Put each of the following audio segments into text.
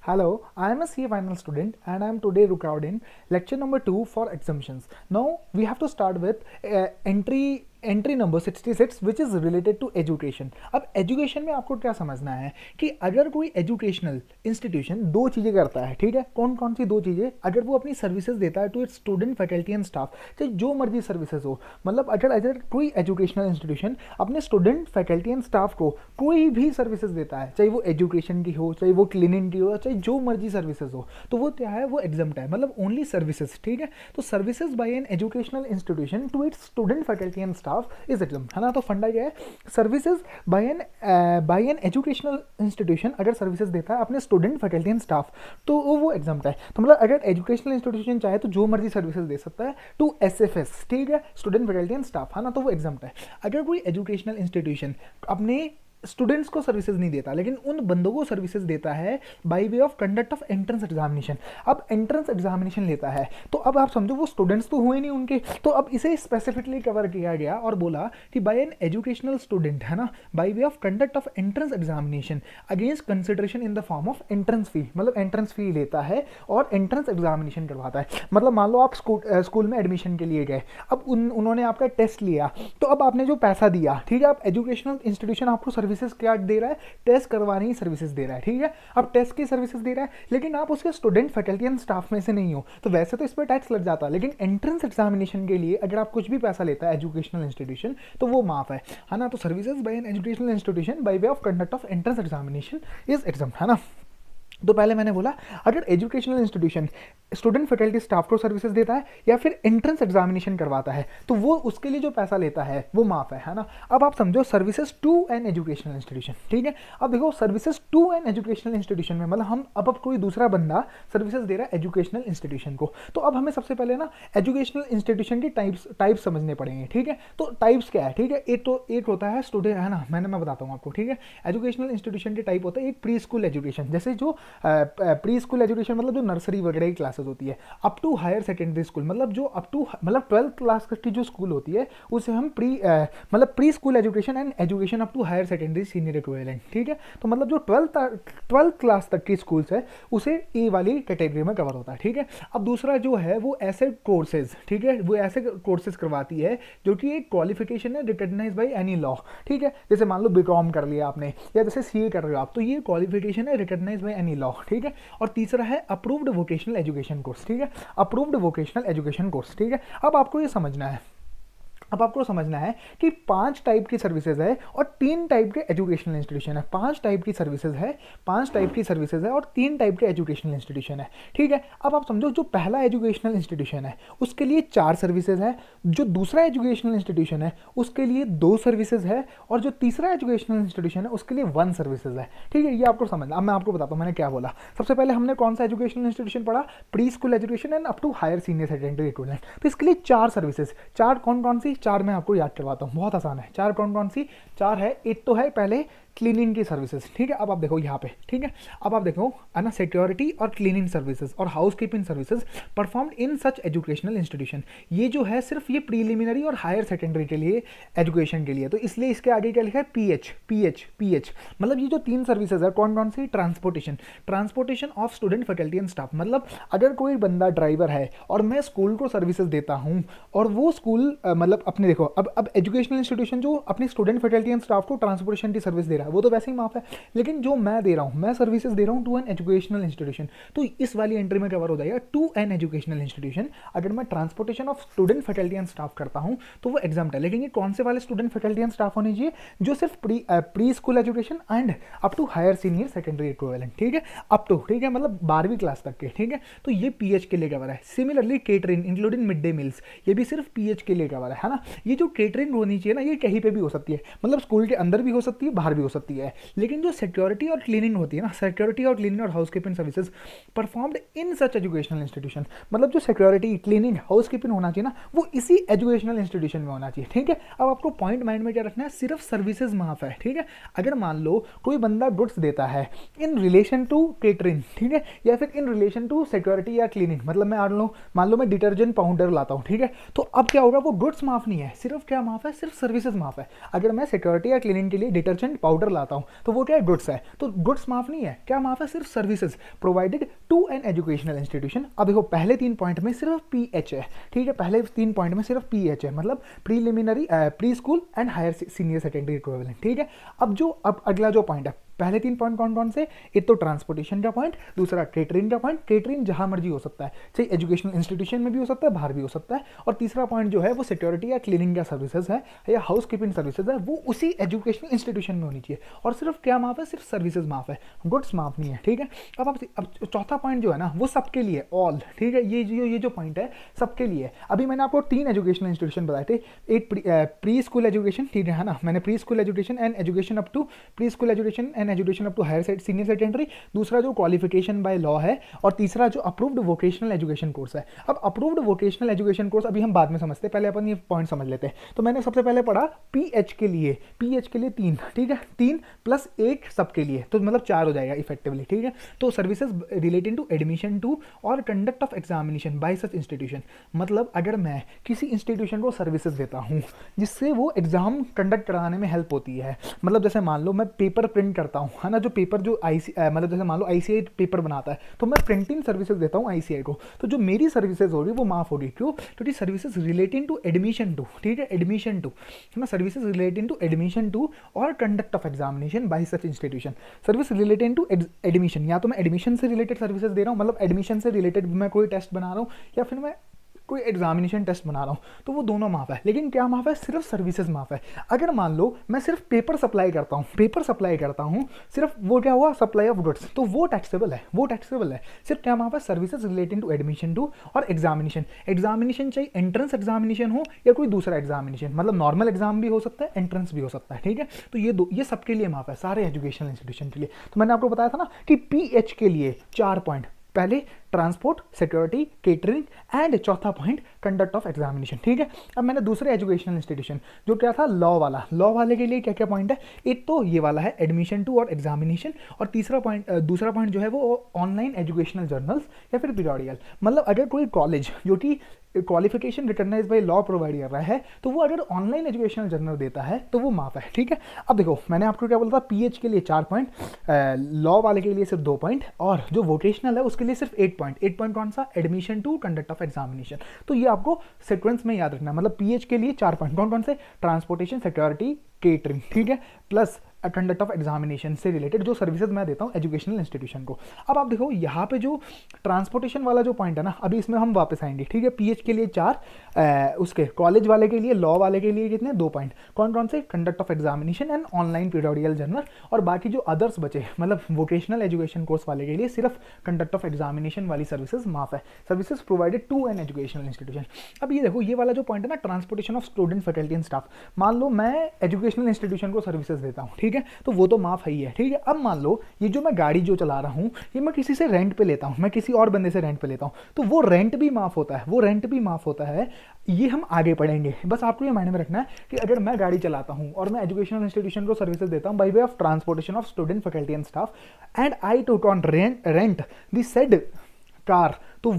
Hello, I am a CA final student and I am today recording lecture number 2 for exemptions. Now we have to start with entry number 66 which is related to education. अब education में आपको क्या समझना है कि अगर कोई educational institution दो चीज़ें करता है, ठीक है, कौन कौन सी दो चीज़ें, अगर वो अपनी सर्विसेज देता है to its student faculty and staff, चाहे जो मर्जी सर्विसेज हो, मतलब अगर कोई एजुकेशनल इंस्टीट्यूशन अपने स्टूडेंट फैकल्टी एंड स्टाफ को कोई भी सर्विसेज देता है, चाहे वो एजुकेशन की हो, चाहे वो क्लीनिंग की हो, चाहे जो मर्जी सर्विसेज हो, तो वो क्या है, वो एग्जम्प्ट है, मतलब ओनली सर्विसेज, ठीक है। तो services by an educational institution to its student faculty and staff is exempt, है ना। तो फंडा क्या है, services by an educational institution अगर सर्विसेज देता है अपने स्टूडेंट फैकल्टी एंड स्टाफ तो वो एग्जम्प्ट है। तो मतलब अगर एजुकेशनल इंस्टीट्यूशन चाहे तो जो मर्जी सर्विसेज दे सकता है टू एसएफएस, ठीक है, स्टूडेंट फैकल्टी एंड स्टाफ, है ना, तो वो एग्जम्प्ट है। अगर कोई एजुकेशनल इंस्टीट्यूशन अपने स्टूडेंट्स को सर्विसेज नहीं देता लेकिन उन बंदों को सर्विसेज देता है bye way of conduct of entrance examination, अब एंट्रेंस एग्जामिनेशन लेता है, तो अब आप समझो वो स्टूडेंट्स तो हुए नहीं उनके, तो अब इसे स्पेसिफिकली कवर किया गया और बोला कि बाय एन एजुकेशनल स्टूडेंट, है ना, by way of conduct of entrance examination against consideration in the form of entrance fee, मतलब एंट्रेंस फी लेता है और एंट्रेंस एग्जामिनेशन करवाता है। मतलब मान लो आप स्कूल में एडमिशन के लिए गए, अब उन्होंने आपका टेस्ट लिया, तो अब आपने जो पैसा दिया, ठीक है, अब एजुकेशनल इंस्टीट्यूशन आपको सर्विसेज क्या दे रहा है, टेस्ट करवाने की सर्विसेज दे रहा है, ठीक है, अब टेस्ट की सर्विसेज दे रहा है, लेकिन आप उसके स्टूडेंट फैकल्टी एंड स्टाफ में से नहीं हो, तो वैसे तो इस पर टैक्स लग जाता, लेकिन एंट्रेंस एग्जामिनेशन के लिए अगर आप कुछ भी पैसा लेता है एजुकेशनल इंस्टीट्यूशन तो वो माफ है ना। तो services by an educational institution bye way of conduct of entrance examination is exempt, है ना। तो पहले मैंने बोला अगर educational institution student faculty staff को सर्विसेज देता है या फिर एंट्रेंस एग्जामिनेशन करवाता है तो वो उसके लिए जो पैसा लेता है वो माफ है ना। अब आप समझो services to an educational institution, ठीक है। अब देखो services to an educational institution में मतलब हम अब कोई दूसरा बंदा सर्विसेज दे रहा है एजुकेशनल इंस्टीट्यूशन को, तो अब हमें सबसे पहले ना एजुकेशनल इंस्टीट्यूशन की टाइप्स समझने पड़ेंगे, ठीक है। तो टाइप्स क्या है, ठीक है, एक होता है स्टूडेंट, है ना, मैं बताता हूँ आपको, ठीक है। एजुकेशनल इंस्टीट्यूशन के टाइप होता है एक प्री स्कूल एजुकेशन, जैसे जो प्री स्कूल एजुकेशन मतलब जो नर्सरी वगैरह की क्लासेस होती है, up to higher secondary school मतलब जो अप टू मतलब 12th क्लास की जो स्कूल होती है उसे हम pre school education and education up to higher secondary senior equivalent, ठीक है। तो मतलब जो 12th क्लास तक की स्कूल्स है उसे ए वाली कैटेगरी में कवर होता है, ठीक है। अब दूसरा जो है वो ऐसे कोर्सेज, ठीक है, वो ऐसे कोर्सेज करवाती है जो कि एक क्वालिफिकेशन है रिकॉग्नाइज बाय एनी लॉ, ठीक है। जैसे मान लो बीकॉम कर लिया आपने या जैसे सीए कर रहे हो आप, तो ये क्वालिफिकेशन है रिकॉग्नाइज बाय एनी लॉ, ठीक है। और तीसरा है अप्रूव्ड वोकेशनल एजुकेशन कोर्स, ठीक है, अप्रूव्ड वोकेशनल एजुकेशन कोर्स, ठीक है। अब आपको ये समझना है, अब आपको समझना है कि 5 टाइप की सर्विसेज है और 3 टाइप के एजुकेशनल इंस्टीट्यूशन है, 5 टाइप की सर्विसेज है, 5 टाइप की सर्विसेज है और 3 टाइप के एजुकेशनल इंस्टीट्यूशन है, ठीक है। अब आप समझो जो पहला एजुकेशनल इंस्टीट्यूशन है उसके लिए 4 सर्विसेज है, जो दूसरा एजुकेशनल इंस्टीट्यूशन है उसके लिए 2 सर्विसेज है और जो तीसरा एजुकेशनल इंस्टीट्यूशन है उसके लिए 1 सर्विसेज है, ठीक है। ये आपको समझना। अब मैं आपको बताता हूँ मैंने क्या बोला। सबसे पहले हमने कौन सा एजुकेशनल इंस्टीट्यूशन पढ़ा, pre school education and up to higher senior secondary equivalent. तो इसके लिए 4 सर्विसेज, 4 कौन कौन सी, 4 मैं आपको याद करवाता हूँ, बहुत आसान है। 4 कौन कौन सी, 4 है। एक तो है पहले क्लीनिंग की सर्विसेज, ठीक है। अब आप देखो यहाँ पे, ठीक है, अब आप देखो है ना, सिक्योरिटी और क्लीनिंग सर्विसेज और house keeping services performed in such educational institution. ये जो है सिर्फ ये प्रीलिमिनरी और हायर सेकेंडरी के लिए एजुकेशन के लिए, तो इसलिए इसके आगे क्या लिखा है, पीएच। मतलब ये जो 3 सर्विसेज है कौन कौन सी, transportation of student faculty and staff, मतलब अगर कोई बंदा ड्राइवर है और मैं स्कूल को सर्विसेज देता हूँ और वो स्कूल मतलब अपने देखो अब एजुकेशनल इंस्टीट्यूशन जो अपनी स्टूडेंट फैकल्टी एंड स्टाफ को ट्रांसपोर्टेशन की सर्विस दे रहा है वो तो वैसे ही माफ है, लेकिन जो मैं दे रहा हूं, मैं सर्विसेज दे रहा हूं टू एन एजुकेशनल इंस्टीट्यूशन, तो इस वाली एंट्री में कवर हो जाएगा टू एन एजुकेशनल इंस्टीट्यूशन। अगर मैं transportation of student faculty and staff करता हूं तो वो एग्जाम्प्ट है, लेकिन ये कौन से वाले स्टूडेंट फैकल्टी एंड स्टाफ होने चाहिए, जो सिर्फ pre school education and up to higher senior secondary equivalent, ठीक है, अप टू, ठीक है, मतलब 12वीं क्लास तक के, ठीक है। तो ये पीएच के लिए कवर है। Similarly catering including mid day meals, ये भी सिर्फ पीएच के लिए कवर है ना। ये जो केटरिंग होनी चाहिए ना ये कहीं पे भी हो सकती है, मतलब स्कूल के अंदर भी हो सकती है, बाहर भी हो सकती है, लेकिन जो सिक्योरिटी और क्लीनिंग होती है ना, सिक्योरिटी और क्लीनिंग और house keeping services performed in such educational institution, मतलब जो सिक्योरिटी क्लीनिंग हाउस कीपिंग होना चाहिए ना वो इसी एजुकेशनल इंस्टीट्यूशन में होना चाहिए, ठीक है। अब आपको पॉइंट माइंड में क्या रखना है, सिर्फ सर्विसेज माफ है, ठीक है। अगर मान लो कोई बंदा गुड्स देता है इन रिलेशन टू केटरिंग, ठीक है, या फिर इन रिलेशन टू सिक्योरिटी या क्लीनिंग, मतलब मैं मान लो मैं डिटर्जेंट पाउडर लाता हूँ, ठीक है, तो अब क्या होगा, वो गुड्स माफ नहीं है, सिर्फ क्या माफ है, सिर्फ सर्विसेज माफ है। अगर मैं सिक्योरिटी या क्लीनिंग के लिए डिटर्जेंट पाउडर राउटर लाता हूँ, तो वो क्या है, गुड्स है। तो गुड्स माफ नहीं है, क्या माफ है, सिर्फ services provided to an educational institution. अब देखो पहले 3 पॉइंट में सिर्फ PH है, ठीक है, पहले 3 पॉइंट में सिर्फ PH है, मतलब preliminary, pre school and higher senior secondary equivalent, ठीक है। अब अगला जो पॉइंट है, पहले 3 पॉइंट कौन कौन से, एक तो ट्रांसपोर्टेशन का पॉइंट, दूसरा केटरिंग का पॉइंट, केटरिंग जहां मर्जी हो सकता है, चाहे एजुकेशनल इंस्टीट्यूशन में भी हो सकता है, बाहर भी हो सकता है, और तीसरा पॉइंट जो है वो सिक्योरिटी या क्लीनिंग का सर्विसेज है या हाउस कीपिंग सर्विसेज है, वो उसी एजुकेशनल इंस्टीट्यूशन में होनी चाहिए। और सिर्फ क्या माफ है, सिर्फ सर्विसेज माफ है, गुड्स माफ नहीं है, ठीक है। अब चौथा पॉइंट जो है ना वो सबके लिए, ऑल, ठीक है, ये जो पॉइंट है सबके लिए। अभी मैंने आपको 3 एजुकेशनल इंस्टीट्यूशन बताए थे, एक प्री स्कूल एजुकेशन, ठीक है ना, मैंने pre school education and education up to pre school education and education up to higher senior secondary, दूसरा जो क्वालिफिकेशन बाय लॉ है, और तीसरा जो अप्रूव्ड वोकेशनल एजुकेशन कोर्स है। अब अप्रूव्ड वोकेशनल एजुकेशन कोर्स अभी हम बाद में समझते हैं, पहले अपन ये पॉइंट समझ लेते हैं। तो मैंने सबसे पहले पढ़ा PH के लिए 3, ठीक है, 3 + 1 सबके लिए, तो मतलब 4 हो जाएगा इफेक्टिवली, ठीक है। तो services related to admission to और conduct of examination by such institution, मतलब अगर मैं किसी इंस्टीट्यूशन को सर्विसेज देता हूँ जिससे वो एग्जाम कंडक्ट कराने में हेल्प होती है, मतलब जैसे मान लो मैं पेपर प्रिंट करता हूँ, है ना, जो पेपर जो मतलब जैसे मान लो ICAI पेपर बनाता है, तो मैं प्रिंटिंग सर्विसेज देता हूँ ICAI को, तो जो मेरी सर्विसेज होगी वो माफ होगी, क्यों, क्योंकि services relating to admission to, ठीक है, एडमिशन टू, है ना, services relating to admission to और conduct of examination by such institution. Service relating to admission, या तो मैं एडमिशन से रिलेटेड सर्विसेज दे रहा हूँ, मतलब एडमिशन से रिलेटेड मैं कोई टेस्ट बना रहा हूँ, या फिर मैं कोई एग्जामिनेशन टेस्ट बना रहा हूँ, तो वो दोनों माफ है। लेकिन क्या माफ है, सिर्फ सर्विसेज माफ है। अगर मान लो मैं सिर्फ पेपर सप्लाई करता हूँ, सिर्फ वो क्या हुआ, सप्लाई ऑफ गुड्स, तो वो टैक्सेबल है। सिर्फ क्या माफ है, services relating to admission to और एग्जामिनेशन चाहे एंट्रेंस एग्जामिनेशन हो या कोई दूसरा एग्जामिनेशन, मतलब नॉर्मल एग्जाम भी हो सकता है, एंट्रेंस भी हो सकता है, ठीक है। तो ये सबके लिए माफ है, सारे एजुकेशनल इंस्टीट्यूशन के लिए। तो मैंने आपको बताया था ना कि PH के लिए 4 पॉइंट, पहले ट्रांसपोर्ट, सिक्योरिटी, केटरिंग एंड चौथा पॉइंट कंडक्ट ऑफ एग्जामिनेशन, ठीक है। अब मैंने दूसरे एजुकेशनल इंस्टीट्यूशन जो क्या था, लॉ वाले के लिए क्या क्या पॉइंट है, एक तो ये वाला है एडमिशन टू और एग्जामिनेशन, और दूसरा पॉइंट जो है वो ऑनलाइन एजुकेशनल जर्नल्स या फिर पीरियडिकल, मतलब अगर कोई कॉलेज जो कि qualification recognise by law provide कर रहा है, तो वो अगर ऑनलाइन एजुकेशनल जर्नल देता है तो वो माफ है, ठीक है। अब देखो मैंने आपको क्या बोला था, PH के लिए 4 पॉइंट, लॉ वाले के लिए सिर्फ 2 पॉइंट, और जो वोकेशनल है उसके लिए सिर्फ 8 पॉइंट। 8 पॉइंट कौन सा, admission to conduct of examination. तो ये आपको सीक्वेंस में याद रखना, मतलब PH के लिए 4 पॉइंट कौन कौन से, ट्रांसपोर्टेशन, सिक्योरिटी, केटरिंग, ठीक है, प्लस कंडक्ट ऑफ एग्जामिनेशन से रिलेटेड जो सर्विसेज मैं देता हूँ एजुकेशनल इंस्टीट्यूशन को। अब आप देखो यहाँ पे जो ट्रांसपोर्टेशन वाला जो पॉइंट है ना, अभी इसमें हम वापस आएंगे, ठीक है। PH के लिए 4, उसके कॉलेज वाले के लिए, लॉ वाले के लिए कितने, 2 पॉइंट, कौन कौन से, conduct of examination and online periodical journal, और बाकी जो अदर्स बचे, मतलब वोकेशनल एजुकेशन कोर्स वाले के लिए सिर्फ कंडक्ट ऑफ एग्जामिनेशन वाली सर्विसेज माफ है, services provided to an educational institution. अब ये देखो, ये वाला जो पॉइंट है ना, transportation of student, faculty and staff, मान लो मैं एजुकेशनल इंस्टीट्यूशन को सर्विसेज देता हूँ, ठीक है, तो वो तो माफ है, ठीक है। अब मान लो ये जो मैं गाड़ी जो चला रहा हूँ, ये मैं किसी से रेंट पे लेता हूँ, मैं किसी और बंदे से रेंट पे लेता हूँ, तो वो रेंट भी माफ होता है, ये हम आगे पढ़ेंगे। बस आपको ये माइंड में रखना है कि अगर मैं गाड़ी चलाता हूँ और मैं एजुकेशनल इंस्टीट्यूशन को सर्विसेज देता हूँ bye way of transportation of student, faculty and staff, and I took on rent the said car, तो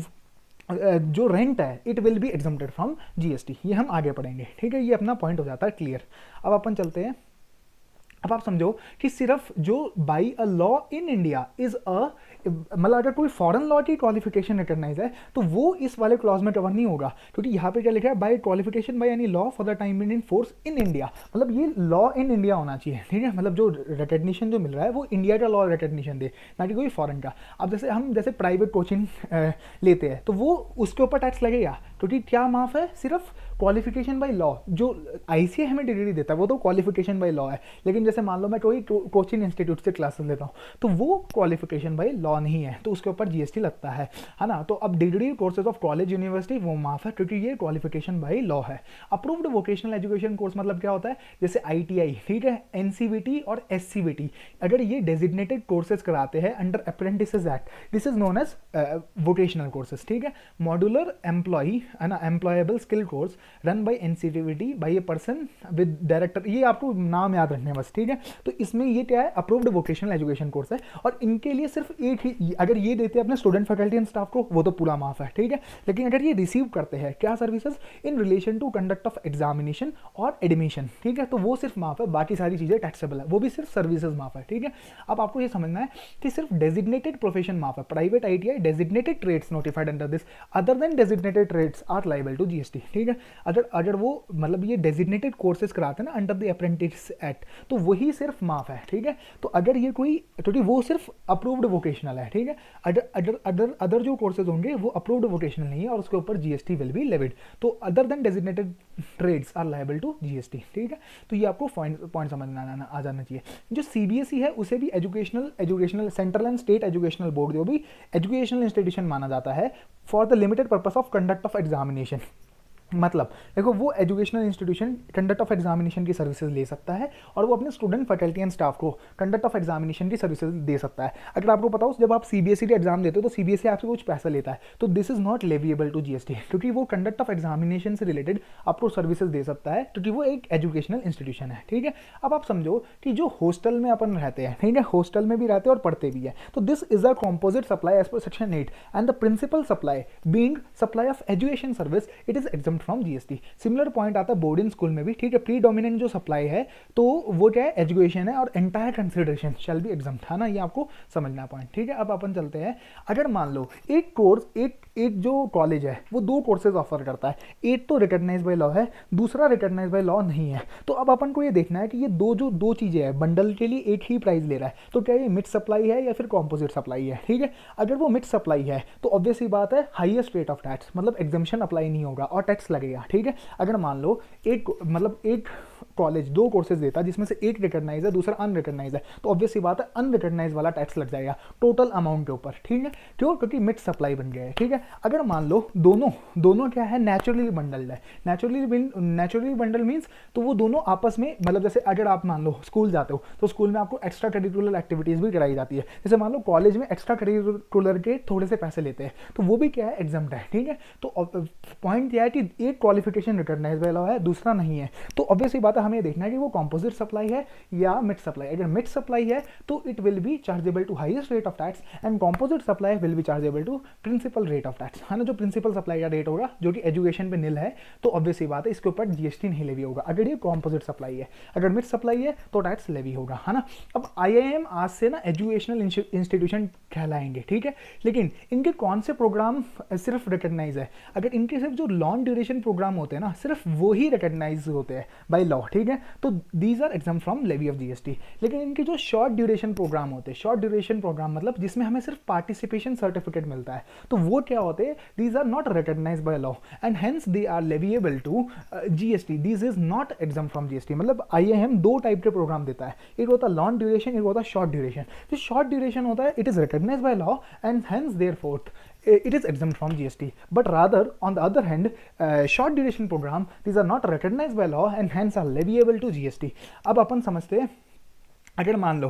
जो रेंट है it will B exempted from GST। ये हम आगे पढ़ेंगे, ठीक है। ये अपना पॉइंट हो जाता है क्लियर। अब अपन चलते हैं, अब आप समझो कि सिर्फ जो by a law in India is a, मतलब अगर कोई फॉरेन लॉ की क्वालिफिकेशन रिकॉग्नाइज है तो वो इस वाले क्लॉज में कवर नहीं होगा, क्योंकि यहाँ पे क्या लिखा है, by qualification by any law for the time in force in India, मतलब ये लॉ इन इंडिया होना चाहिए, ठीक है। मतलब जो रिकॉग्निशन जो मिल रहा है वो इंडिया का लॉ रिकॉग्निशन दे, ना कि कोई फॉरेन का। अब जैसे हम प्राइवेट कोचिंग लेते हैं तो वो उसके ऊपर टैक्स लगेगा, क्योंकि क्या माफ है, सिर्फ क्वालिफिकेशन बाय लॉ। जो ICAI हमें डिग्री देता है वो तो क्वालिफिकेशन बाय लॉ है, लेकिन जैसे मान लो मैं कोई कोचिंग इंस्टीट्यूट से क्लासेस लेता हूँ तो वो क्वालिफिकेशन बाय लॉ नहीं है, तो उसके ऊपर GST लगता है ना। तो अब degree courses of college, university वो माफ है, क्योंकि ये क्वालिफिकेशन बाय लॉ है। अप्रूव्ड वोकेशनल एजुकेशन कोर्स मतलब क्या होता है, जैसे ITI, ठीक है, NCVT और SCVT, अगर ये डेजिग्नेटेड कोर्सेज कराते हैं under apprentices act, this is known as vocational courses, ठीक है। मॉड्यूलर एम्प्लॉई, है ना, employable skill course run by NCVT by a person with director, ये आपको नाम याद रखने बस, ठीक है। ठीक है। तो इसमें ये क्या है, अप्रूव्ड वोकेशनल एजुकेशन कोर्स है, और इनके लिए सिर्फ एक ही, अगर ये देते हैं अपने स्टूडेंट फैकल्टी एंड स्टाफ को, वो तो पूरा माफ है, ठीक है। लेकिन अगर ये रिसीव करते हैं क्या services, in relation to conduct of examination और एडमिशन, ठीक है, तो वो सिर्फ माफ है, बाकी सारी चीजें टैक्सेबल है, वो भी सिर्फ सर्विसेज माफ है, ठीक है। अब आपको ये समझना है कि सिर्फ डेजिग्नेटेड प्रोफेशन माफ है, private ITI designated trades notified under this other than designated trades are liable to GST, ठीक है। अगर वो मतलब ये डेजिग्नेटेड कोर्सेज कराते हैं ना अंडर द अप्रेंटिस एक्ट, तो वही सिर्फ माफ है, ठीक है। तो अगर ये कोई, क्योंकि वो सिर्फ अप्रूव्ड वोकेशनल है, ठीक है, अदर जो कोर्सेज होंगे वो अप्रूव्ड वोकेशनल नहीं है और उसके ऊपर जीएसटी विल बी लेविड, तो other than designated trades are liable to GST, ठीक है। तो ये आपको पॉइंट समझना आ जाना चाहिए। जो सीबीएसई है उसे भी educational central and state educational board जो भी एजुकेशनल इंस्टीट्यूशन माना जाता है for the limited purpose of conduct of examination. मतलब देखो, वो educational institution conduct of examination की सर्विसेज ले सकता है और वो अपने स्टूडेंट फैकल्टी एंड स्टाफ को कंडक्ट ऑफ एग्जामिनेशन की सर्विसेज दे सकता है। अगर आपको पता हो, जब आप सीबीएसई का एग्जाम देते हो तो सीबीएसई आपसे कुछ पैसा लेता है, तो this is not leviable to GST, क्योंकि वो कंडक्ट ऑफ एग्जामिनेशन से रिलेटेड आपको सर्विसेज दे सकता है, क्योंकि वो एक एजुकेशनल इंस्टीट्यूशन है, ठीक है। अब आप समझो कि जो हॉस्टल में अपन रहते हैं, ठीक है, हॉस्टल में भी रहते हैं और पढ़ते भी है, तो this is a composite supply as per section 8 and the principal supply being supply of education service, it is exempt from GST. Similar point आता है बोर्डिंग स्कूल में भी, ठीक है। प्रीडोमिनेंट जो सप्लाई है तो वो क्या है, एजुकेशन है, और entire consideration shall be exempt, है ना, ये आपको समझना पॉइंट, ठीक है। अब अपन चलते हैं, अगर मान लो एक कोर्स, एक जो कॉलेज है वो दो कोर्सेज ऑफर करता है, एक तो रिकॉग्नाइज बाय लॉ है, दूसरा रिकॉग्नाइज बाय लॉ नहीं है, तो अब अपन को ये देखना है कि ये दो चीजें हैं, बंडल के लिए एक ही प्राइस ले रहा है, तो क्या ये मिक्स सप्लाई है या फिर कॉम्पोजिट सप्लाई है, ठीक है। अगर वो मिक्स सप्लाई है तो ऑब्वियस ही बात है, हाईएस्ट रेट ऑफ टैक्स, मतलब एग्जम्पशन अप्लाई नहीं होगा और टैक्स लगेगा, ठीक है। अगर मान लो एक कॉलेज दो कोर्सेज देता है जिसमें से एक रिकॉग्नाइज है दूसरा अनरिकॉग्नाइज है, तो ऑब्वियस ही बात है अनरिकॉग्नाइज वाला टैक्स लग जाएगा टोटल अमाउंट के ऊपर, ठीक है, क्यों, क्योंकि मिक्स सप्लाई बन गया है, ठीक है। अगर मान लो दोनों क्या है, नेचुरली बंडल्ड है, नेचुरली बंडल मींस, तो वो दोनों आपस में, मतलब जैसे अगर आप मान लो स्कूल जाते हो तो स्कूल में आपको एक्स्ट्रा करिकुलर एक्टिविटीज भी कराई जाती है, जैसे मान लो कॉलेज में एक्स्ट्रा करिकुलर के थोड़े से पैसे लेते हैं, तो वो भी क्या है, एग्जम्प्ट है, ठीक है। तो पॉइंट यह है कि एक क्वालिफिकेशन रिकॉग्नाइज बाय लॉ है, दूसरा नहीं है, तो ऑब्वियस ही बात है, हमें देखना है कि वो कॉम्पोजिट सप्लाई है या मिक्स सप्लाई। अगर मिक्स सप्लाई है तो it will be chargeable to highest rate of tax and composite supply will be chargeable to principal rate of tax, है ना। जो प्रिंसिपल सप्लाई का रेट होगा जो कि एजुकेशन पे निल है, तो ऑब्वियस ही बात है इसके ऊपर जीएसटी नहीं लेवी होगा अगर ये कॉम्पोजिट सप्लाई है। अगर मिक्स सप्लाई है तो टैक्स लेवी होगा, है ना। अब आईआईएम आज से ना एजुकेशनल इंस्टीट्यूशन कहलाएंगे, ठीक है, लेकिन इनके कौन से प्रोग्राम सिर्फ रिकॉग्नाइज है, अगर इनके सिर्फ जो लॉन्ग ड्यूरेशन प्रोग्राम होते हैं ना, सिर्फ वो ही रिकॉग्नाइज होते हैं बाय लॉ, ठीक है, तो these are exempt from levy of GST. लेकिन इनके जो शॉर्ट ड्यूरेशन प्रोग्राम होते हैं, शॉर्ट ड्यूरेशन प्रोग्राम मतलब जिसमें हमें सिर्फ पार्टिसिपेशन सर्टिफिकेट मिलता है, तो वो क्या होते हैं, these are not recognised by law and hence they are leviable to GST, this is not exempt from GST. मतलब आईआईएम दो टाइप के प्रोग्राम देता है, एक होता है लॉन्ग ड्यूरेशन, एक होता है शॉर्ट ड्यूरेशन। जो शॉर्ट ड्यूरेशन होता है, it is recognised by law and hence therefore it is exempt from GST, but rather on the other hand short duration program, these are not recognized by law and hence are leviable to GST। अब अपन समझते हैं, अगर मान लो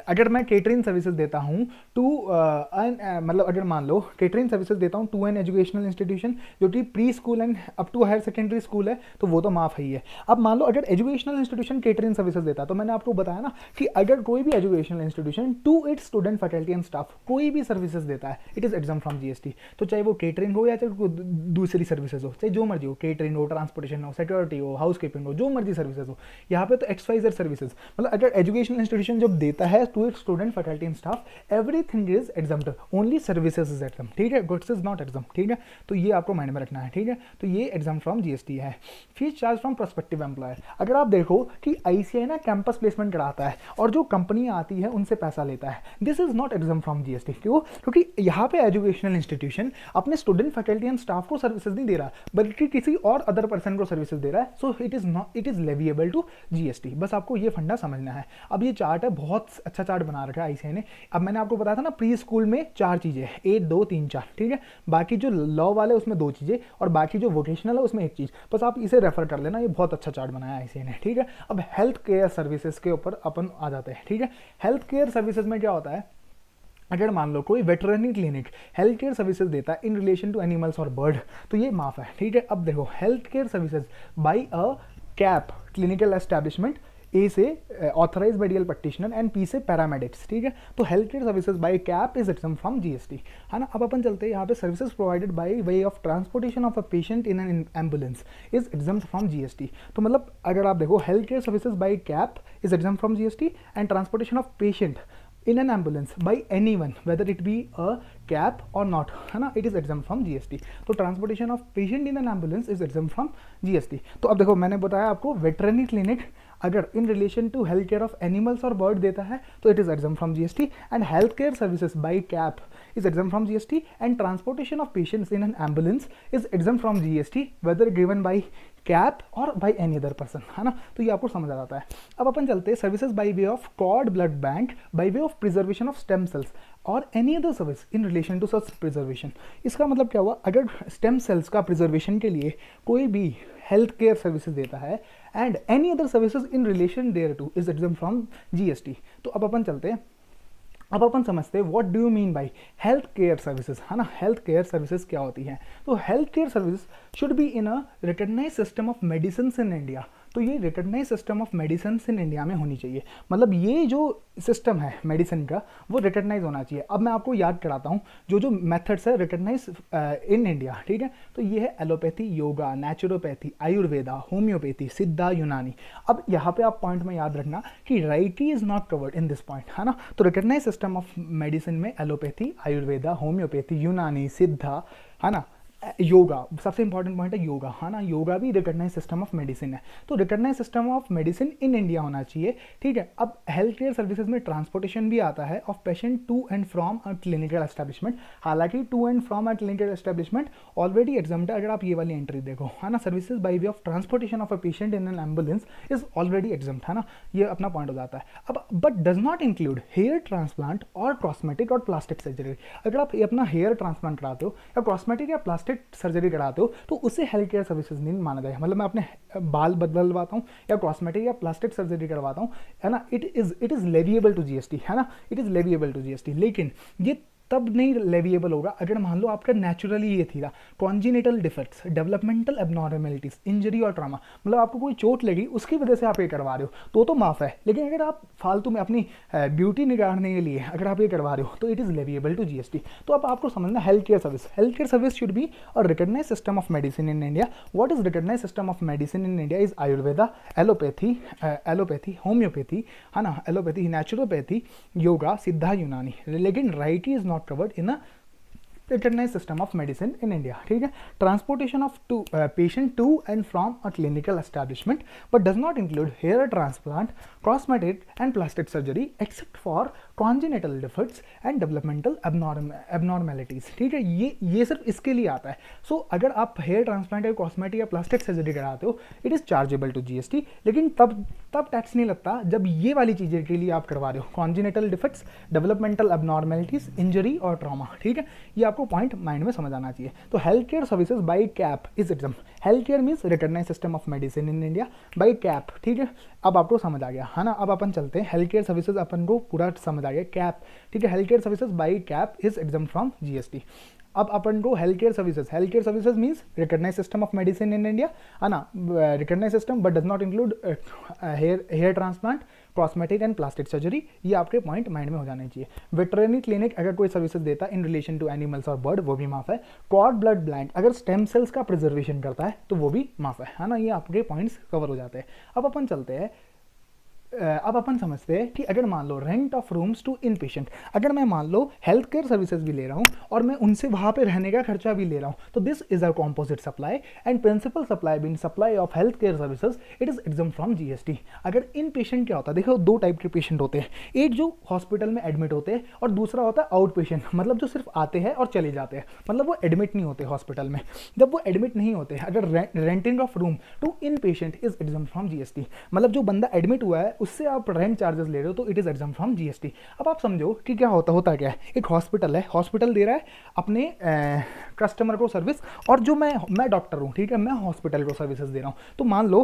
अगर मैं catering services देता हूँ टू मतलब अगर मान लो केटरिंग सर्विसेज देता हूँ टू एन एजुकेशनल इंस्टीट्यूशन जो कि pre school and up to higher secondary school है, तो वो तो माफ ही है। अब मान लो अगर एजुकेशनल इंस्टीट्यूशन केटरिंग सर्विसेज देता है, तो मैंने आपको बताया ना कि अगर कोई भी educational institution to its student faculty and staff कोई भी सर्विसेज देता है, it is exempt from GST. तो चाहे वो केटरिंग हो या चाहे दूसरी सर्विसेज हो, चाहे जो मर्जी हो, केटरिंग हो, ट्रांसपोर्टेशन हो, सिक्योरिटी हो, हाउस कीपिंग हो, जो मर्जी सर्विसेज हो, यहाँ पे तो XYZ सर्विसेज, मतलब अगर एजुकेशनल इंस्टीट्यूशन जब देता है to its student faculty and staff, everything is exempt, only services is exempt, ठीक है, गुड्स इज नॉट एग्जाम, ठीक है। तो ये आपको माइंड में रखना है, ठीक है। तो ये एग्जाम फ्रॉम जीएसटी है। Fees charge from prospective employer, अगर आप देखो कि आईसीआई ना कैंपस प्लेसमेंट कराता है और जो कंपनियां आती है उनसे पैसा लेता है, this is not exempt from GST. क्यों? क्योंकि यहाँ पे एजुकेशनल इंस्टीट्यूशन अपने स्टूडेंट फैकल्टी एंड स्टाफ को सर्विसेज नहीं दे रहा, बल्कि किसी और अदर पर्सन को सर्विसेज दे रहा है, so it is leviable to GST. बस आपको ये फंडा समझना है। अब ये चार्ट है, बहुत अच्छा चार्ट बना रखा है आईसीआई ने। अब मैंने आपको बताया था ना प्री स्कूल में 4 चीजें, 1 2 3 4, ठीक है, बाकी जो लॉ वाले उसमें 2 चीजें और बाकी जो वोकेशनल है उसमें 1 चीज। बस आप इसे रेफर कर लेना, ये बहुत अच्छा चार्ट बनाया है आईसीआई ने, ठीक है। अब हेल्थ केयर सर्विसेज के ऊपर अपन आ जाते हैं, ठीक है। हेल्थ केयर सर्विसेज में क्या होता है, अगर मान लो कोई veterinary clinic health care services देता है इन रिलेशन टू एनिमल्स और बर्ड, तो ये माफ है, ठीक है। अब देखो health care services by a cap clinical establishment A से authorised medical practitioner and P से पैरामेडिक्स, ठीक है। तो health care services by cap is exempt from GST, है ना। अब अपन चलते हैं यहाँ पे services provided by way of transportation of a patient in an ambulance is exempt from GST. तो मतलब अगर आप देखो health care services by cap is exempt from GST and transportation of patient in an ambulance by anyone whether it be a cap or not, है ना, it is exempt from GST। तो transportation of patient in an ambulance is exempt from GST. तो अब देखो मैंने बताया आपको veterinary clinic अगर in relation to health care of animals और बर्ड देता है तो it is exempt from GST and health care services by cap is exempt from GST and transportation of patients in an ambulance is exempt from GST whether given by cap और by any other person, है ना। तो ये आपको समझ आ जाता है। अब अपन चलते हैं services by way of cord blood bank by way of preservation of stem cells और any other service in relation to such preservation. इसका मतलब क्या हुआ, अगर स्टेम सेल्स का प्रिजर्वेशन के लिए कोई भी हेल्थ केयर सर्विसेज देता है and any other services in relation thereto is exempt from GST. तो अब अपन चलते हैं, अब अपन समझते हैं what do you mean by health care services, है ना। हेल्थ केयर सर्विसेज क्या होती हैं। तो health care service should be in a recognise system of medicine in India. तो ये recognise system of medicine in India में होनी चाहिए, मतलब ये जो सिस्टम है मेडिसिन का वो रिकग्नाइज होना चाहिए। अब मैं आपको याद कराता हूँ जो जो मेथड्स है रिकग्नाइज इन इंडिया, ठीक है। तो ये है allopathy, yoga, naturopathy, Ayurveda, homeopathy, सिद्धा, यूनानी। अब यहाँ पे आप पॉइंट में याद रखना कि righty is not covered in this point, है ना। तो रिकग्नाइज सिस्टम ऑफ मेडिसिन में एलोपैथी, आयुर्वेदा, होम्योपैथी, यूनानी, सिद्धा, है ना, योगा, सबसे इंपॉर्टेंट पॉइंट है योगा, है ना। योगा भी रिकग्नाइज सिस्टम ऑफ मेडिसिन है। तो recognised system of medicine in India होना चाहिए, ठीक है। अब हेल्थ केयर सर्विसेज में ट्रांसपोर्टेशन भी आता है of patient to and from a clinical establishment. हालांकि to and from a clinical establishment already exempt है, अगर आप ये वाली एंट्री देखो, है ना। Services by way of transportation of a patient in an ambulance is already exempt, है ना। ये अपना पॉइंट हो जाता है। अब but does not include hair transplant और कॉस्मेटिक और प्लास्टिक सर्जरी। अगर आप अपना हेयर ट्रांसप्लांट कराते हो या कॉस्मेटिक या प्लास्टिक सर्जरी कराते हो तो उसे हेल्थ केयर सर्विसेज नहीं माना जाएगा। मतलब मैं अपने बाल बदलवाता हूँ या कॉस्मेटिक या प्लास्टिक सर्जरी करवाता हूँ, है ना, it is leviable to GST, है ना, it is leviable to GST. लेकिन ये तब नहीं लेविएबल होगा अगर मान लो आपका नेचुरली ये थी कॉन्जिनेटल डिफेक्ट्स, डेवलपमेंटल एबनॉर्मलिटीज, इंजरी और ट्रामा, मतलब आपको कोई चोट लगी उसकी वजह से आप ये करवा रहे हो तो माफ है। लेकिन अगर आप फालतू में अपनी ब्यूटी निकालने के लिए अगर आप ये करवा रहे हो तो it is leviable to GST. तो अब आपको समझना health care service, health care service should be a recognise system of medicine in India. What is recognise system of medicine in India is Ayurveda, allopathy, homeopathy, है ना, allopathy, naturopathy, yoga, Siddha, Unani. लेकिन राइटी is not covered in a recognized system of medicine in India, ठीक है। Transportation of patient to and from a clinical establishment but does not include hair transplant, cosmetic and plastic surgery except for congenital defects and developmental abnormalities, ठीक है। ये सिर्फ इसके लिए आता है। सो अगर आप हेयर ट्रांसप्लांट या कॉस्मेटिक या प्लास्टिक सर्जरी कराते हो it is chargeable to GST, लेकिन तब टैक्स नहीं लगता जब ये वाली चीज़ें के लिए आप करवा रहे हो, कॉन्जिनेटल डिफेक्ट्स, डेवलपमेंटल एबनॉर्मलिटीज, इंजरी और ट्रॉमा, ठीक है। ये आपको पॉइंट माइंड में समझ आना चाहिए। तो health care services by cap is exempt, health care means recognise system of medicine in India by cap, ठीक है। अब आपको समझ आ गया, है ना। अब अपन चलते हैं हेल्थ केयर सर्विसेज, अपन को पूरा समझ आ गया कैप, ठीक है। Health care services by cap is exempt from GST. अब अपन को health care services means recognise system of medicine in India, है ना, recognise system but does not include hair transplant, cosmetic and plastic surgery. ये आपके point mind में हो जाने चाहिए। वेटरनरी क्लिनिक अगर कोई सर्विसेज देता है इन रिलेशन टू एनिमल्स और बर्ड वो भी माफ है। कॉर्ड ब्लड बैंक अगर स्टेम सेल्स का प्रिजर्वेशन करता है तो वो भी माफ है ना। ये आपके पॉइंट्स कवर हो जाते हैं। अब अपन चलते हैं, अब अपन समझते हैं कि अगर मान लो rent of rooms to in patient, अगर मैं मान लो हेल्थ केयर सर्विसेज भी ले रहा हूँ और मैं उनसे वहाँ पे रहने का खर्चा भी ले रहा हूँ तो this is a composite supply and principal supply being supply of health care services it is exempt from GST. अगर इन पेशेंट क्या होता है, देखो दो टाइप के पेशेंट होते हैं, एक जो हॉस्पिटल में एडमिट होते हैं और दूसरा होता है आउट पेशेंट, मतलब जो सिर्फ आते हैं और चले जाते हैं, मतलब वो एडमिट नहीं होते हॉस्पिटल में। जब वो एडमिट नहीं होते अगर renting of room to in patient is exempt from GST, मतलब जो बंदा एडमिट हुआ है उससे आप रेंट चार्जेस ले रहे हो तो it is exempt from GST. अब आप समझो कि क्या होता क्या है, एक हॉस्पिटल है, हॉस्पिटल दे रहा है अपने कस्टमर को सर्विस और जो मैं डॉक्टर हूँ, ठीक है, मैं हॉस्पिटल को सर्विसेज दे रहा हूँ। तो मान लो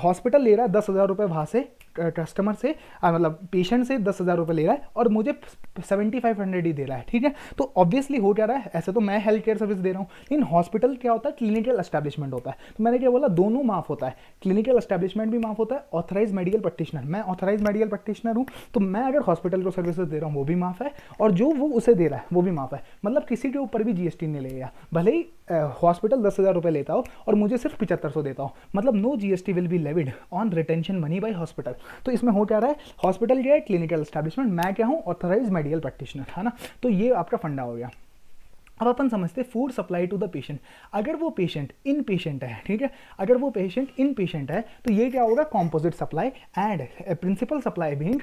हॉस्पिटल ले रहा है 10,000 रुपये वहाँ से कस्टमर से मतलब पेशेंट से 10,000 रुपये ले रहा है और मुझे 7500 ही दे रहा है, ठीक है। तो ऑब्वियसली हो क्या रहा है, ऐसे तो मैं हेल्थ केयर सर्विस दे रहा हूँ, लेकिन हॉस्पिटल क्या होता है, क्लिनिकल एस्टैब्लिशमेंट होता है। तो मैंने क्या बोला, दोनों माफ होता है, क्लिनिकल एस्टैब्लिशमेंट भी माफ होता है, ऑथराइज मेडिकल प्रैक्टिशनर, मैं ऑथराइज मेडिकल प्रैक्टिशनर हूँ, तो मैं अगर हॉस्पिटल को सर्विसेज दे रहा हूँ वो भी माफ है, और जो वो उसे दे रहा है वो भी माफ है। मतलब किसी के ऊपर भी जीएसटी नहीं लगेगा, भले ही हॉस्पिटल 10,000 रुपये लेता हो और मुझे सिर्फ 7500 देता हो, मतलब no GST will be levied on retention money by hospital. तो इसमें हो क्या रहा है, हॉस्पिटल क्या है, क्लिनिकल एस्टैब्लिशमेंट, मैं क्या हूँ, ऑथराइज मेडिकल प्रैक्टिशनर, है ना। तो ये आपका फंडा हो गया। अब अपन समझते हैं food supply to the patient. अगर वो पेशेंट इन पेशेंट है, ठीक है, अगर वो पेशेंट इन पेशेंट है तो ये क्या होगा, composite supply and principal supply being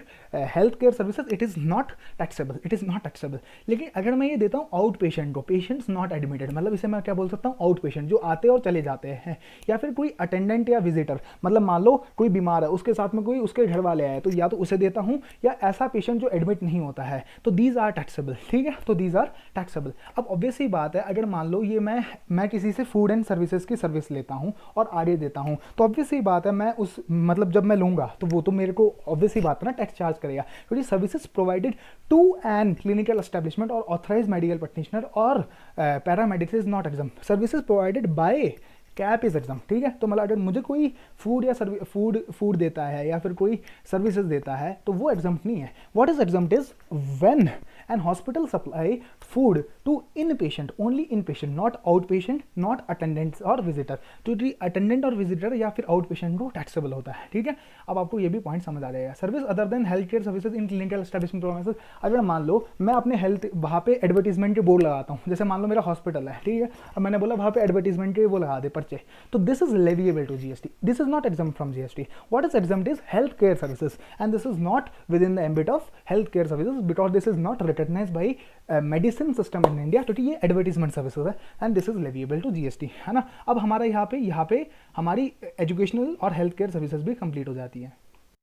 health care services, it is not taxable, it is not taxable. लेकिन अगर मैं ये देता हूँ आउट पेशेंट को, पेशेंट्स नॉट एडमिटेड, मतलब इसे मैं क्या बोल सकता हूँ, आउट पेशेंट, जो आते और चले जाते हैं, या फिर कोई अटेंडेंट या विजिटर, मतलब मान लो कोई बीमार है, उसके साथ में कोई उसके घर वाले आए, तो या तो उसे देता हूँ, या ऐसा पेशेंट जो एडमिट नहीं होता है, तो दीज आर टैक्सेबल, ठीक है, तो दीज आर टैक्सेबल। अब ऑब्वियस ही बात है, अगर मान लो ये मैं किसी से फूड एंड सर्विसेज की सर्विस लेता हूँ और आगे देता हूँ, तो ऑब्वियस ही बात है, मैं उस मतलब जब मैं लूँगा तो वो तो मेरे को ऑब्वियस ही बात है ना, टैक्स चार्ज करेगा, क्योंकि services provided to an clinical establishment और ऑथराइज मेडिकल प्रैक्टिशनर और paramedics is not exempt, services provided by cap is exempt, ठीक है। तो मतलब अगर मुझे कोई फूड या फूड देता है या फिर कोई सर्विसेज देता है तो वो एग्जाम नहीं है। What is exempt is when an hospital supply food to in patient, only inpatient, not outpatient, not attendants और विजिटर। तो अटेंडेंट और विजिटर या फिर आउट पेशेंट को टैक्सेबल होता है, ठीक है। अब आपको ये भी पॉइंट समझ आ जाएगा। Service other than health care services in clinical establishment provided, अगर मान लो मैं अपने हेल्थ वहाँ पे एडवर्टीजमेंट के बोर्ड लगाता हूँ, जैसे मान लो मेरा हॉस्पिटल है, ठीक है, अब मैंने बोला वहाँ पे एडवर्टीजमेंट के वो लगा दे पर्चे, तो this is leviable to GST, this is not exempt from GST. What is exempt is health care services and this is not within the ambit of health care services because this is not recognised by medicine system in India, क्योंकि ये advertisement services है and this is leviable to GST, है ना। अब हमारा यहाँ पे हमारी एजुकेशनल और हेल्थ केयर सर्विसेज भी कंप्लीट हो जाती है।